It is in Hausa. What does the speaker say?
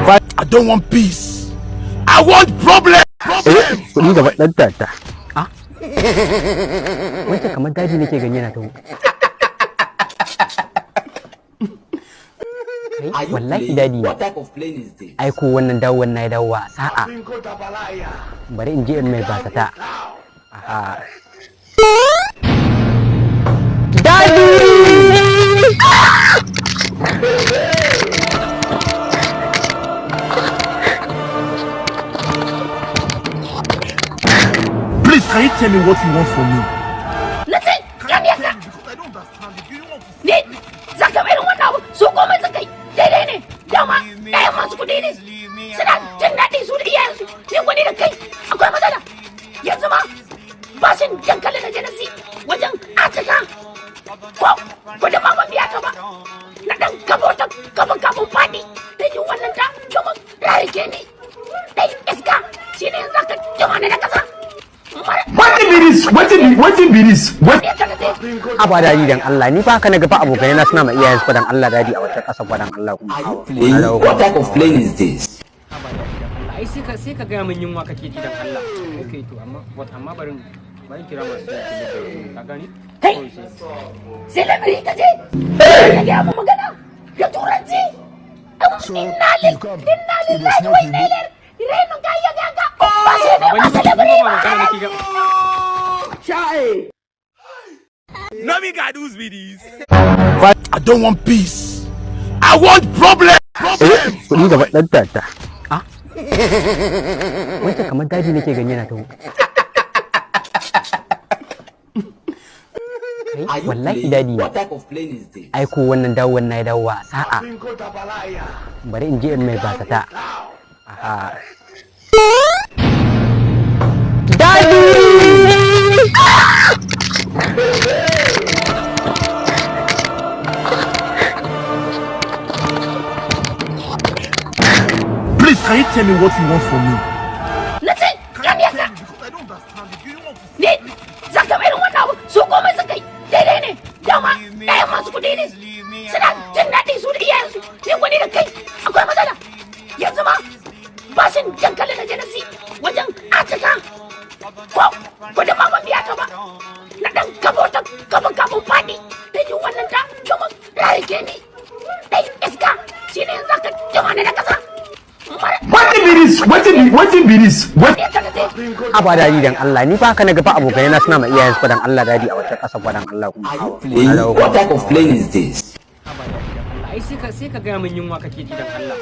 I don't want peace. I want problem. Kuɗi gaba ɗan tata. Ah? Wancan kamar daji nake gani na taho. Wallahi dadi ne. Ai ko wannan dawon na ya dawo a sa'a. Bari in je in mai basata. Aha. Dadi! Please, can you tell me what you want from me? Listen, come here, sir. I don't understand. Do you want to Ni, zaka mai wannan abu, su komai suka yi. Daidai ne, dama ɗayan masu kuɗi ne. Suna jin daɗi su da iyayensu, ni kuɗi da kai. Akwai matsala. Yanzu ma, bashin dankali na janasi wajen atika. Ko, kudin ma ban biya ka ba. Na ɗan kabo ta kafin faɗi. Da yi wannan ta domin rarike ni. Ɗai iska, shi ne yanzu ka jama ne na ƙasa. What be this? What? Aba dadi dan Allah ni fa ka na gaba abokai na suna ma iyayen su dan Allah dadi a wata ƙasa dan Allah kuma. What type of plane is this? Aba dadi dan Allah ai sai ka ga min yunwa kake ji dan Allah. Okay to amma barin kira masu ka gani? Kai, celebrity ka je? Ka gaya mu magana da turanci. Inna lillahi wa inna ilaihi raji'un ka ya ga ka. Ba sai da ba celebrity ba. Shai. No me got those videos. I don't want peace. I want problem. Kuɗi gaba ɗan tata. Ah? Wancan kamar daji nake gani na taho. Wallahi dadi ne. Ai ko wannan dawon na ya dawo a sa'a. Bari in je in mai basata. Aha. Dadi! Please, can you tell me what you want from me? Listen, come here, sir. I don't understand. Do you want to Ni, zaka mai wannan abu, su komai suka yi. Daidai ne, dama ɗayan masu kuɗi ne. Suna jin daɗi su da iyayensu, ni kuɗi da kai. Akwai matsala. Yanzu ma, bashin dankali na janasi wajen atika. Ko, kudin ma ban biya ka ba. Na ɗan kabo ta kafin faɗi. Da yi wannan ta domin rarike ni. Ɗai iska, shi ne yanzu ka jama ne na ƙasa. What be this? What? Aba dadi dan Allah ni fa ka na gaba abokai na suna ma iyayen su dan Allah dadi a wata ƙasa dan Allah kuma. What type of plane is this? Aba dadi dan Allah ai sai ka ga min yunwa kake ji dan Allah.